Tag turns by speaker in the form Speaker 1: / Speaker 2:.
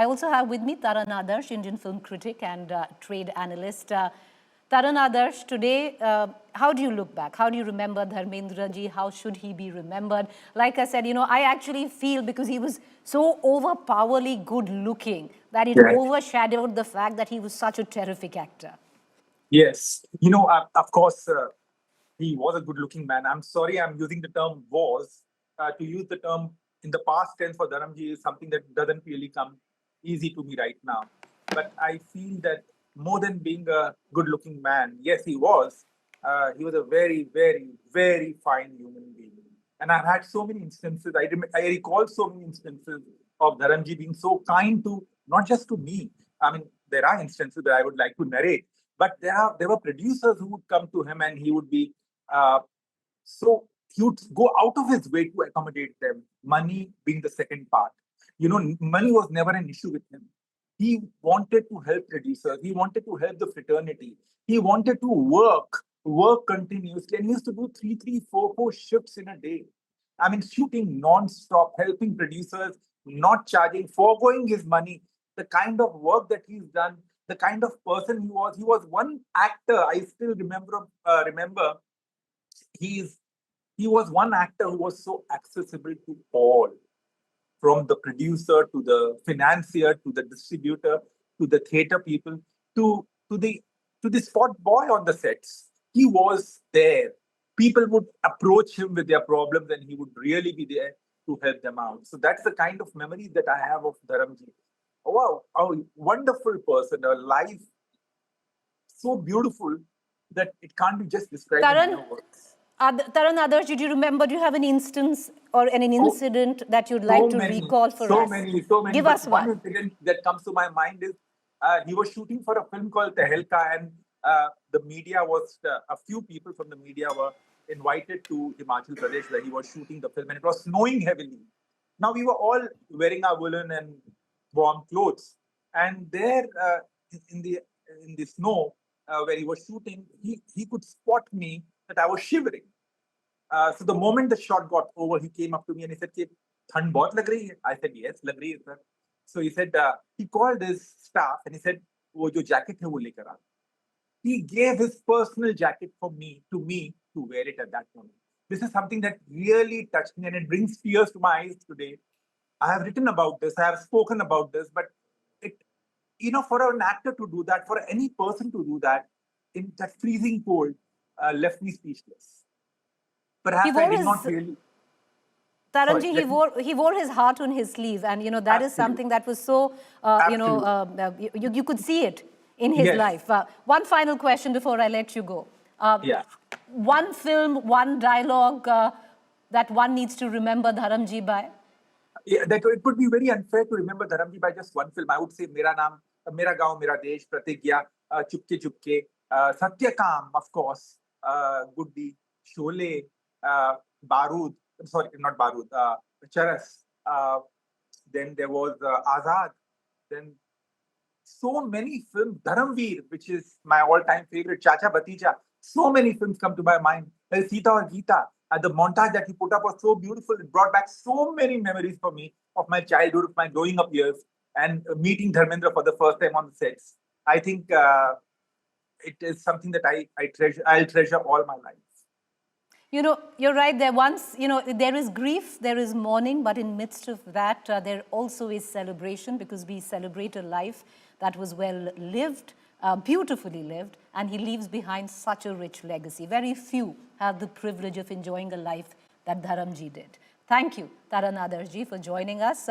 Speaker 1: I also have with me Taran Adarsh, Indian film critic and trade analyst. Taran Adarsh, today, how do you look back? How do you remember Dharmendra ji? How should he be remembered? Like I said, I actually feel because he was so overpowerly good looking that it overshadowed the fact that he was such a terrific actor.
Speaker 2: Yes. Of course, he was a good looking man. I'm sorry I'm using the term was. To use the term in the past tense for Dharamji is something that doesn't really come easy to me right now. But I feel that more than being a good looking man, yes, he was. He was a very, very, very fine human being. And I've had so many instances, I recall so many instances of Dharamji being so kind to, not just to me. I mean, there are instances that I would like to narrate, but there were producers who would come to him and he would be uh, so he would go out of his way to accommodate them, money being the second part. Money was never an issue with him. He wanted to help producers, he wanted to help the fraternity, he wanted to work continuously, and he used to do three, four shifts in a day. I mean, shooting non-stop, helping producers, not charging, foregoing his money, the kind of work that he's done, the kind of person he was. He was one actor. I still remember he's he was one actor who was so accessible to all, from the producer to the financier to the distributor to the theater people to the spot boy on the sets. He was there. People would approach him with their problems and he would really be there to help them out. So that's the kind of memories that I have of Dharamji. Oh, wow, a wonderful person, a life so beautiful that it can't be just described in mere words.
Speaker 1: Taran Adarsh, did you remember, do you have an instance or an
Speaker 2: Oh,
Speaker 1: incident that you'd like
Speaker 2: so
Speaker 1: to
Speaker 2: many,
Speaker 1: recall for
Speaker 2: so
Speaker 1: us?
Speaker 2: many, so many.
Speaker 1: Give
Speaker 2: But
Speaker 1: us
Speaker 2: one
Speaker 1: one.
Speaker 2: incident that comes to my mind is he was shooting for a film called Tehelka, and the media was a few people from the media were invited to Himachal Pradesh where he was shooting the film, and it was snowing heavily. Now we were all wearing our woolen and warm clothes, and there in the in the snow where he was shooting, he could spot me that I was shivering. So the moment the shot got over, he came up to me and he said, "कि ठंड बहुत लग रही है?" I said, "Yes, लग रही है sir." So he said, he called his staff and he said, "वो जो jacket है वो लेकर आ." He gave his personal jacket to me to wear it at that moment. This is something that really touched me and it brings tears to my eyes today. I have written about this, I have spoken about this, but it, for an actor to do that, for any person to do that in that freezing cold, left me speechless. Perhaps I did not really.
Speaker 1: Taranji, he wore his heart on his sleeve, and that is something that was so you could see it in his life. One final question before I let you go. One film, one dialogue that one needs to remember Dharamji by.
Speaker 2: Yeah, that it would be very unfair to remember Dharamji by just one film. I would say Mera Naam, Mera Gaon, Mera Desh, Pratigya, Chupke Chupke, Satyakam, of course, Guddi, Sholay, Barood. Sorry, not Barood. Charas. Then there was Azad. Then so many films. Dharam Veer, which is my all-time favorite. Chacha Bhatija. So many films come to my mind. Sita or Geeta. The montage that he put up was so beautiful. It brought back so many memories for me of my childhood, of my growing up years, and meeting Dharmendra for the first time on the sets. I think it is something that I treasure. I'll treasure all my life.
Speaker 1: You're right. There is grief, there is mourning, but in midst of that, there also is celebration, because we celebrate a life that was well lived, beautifully lived, and he leaves behind such a rich legacy. Very few have the privilege of enjoying a life that Dharamji did. Thank you, Taran Adarsh ji, for joining us.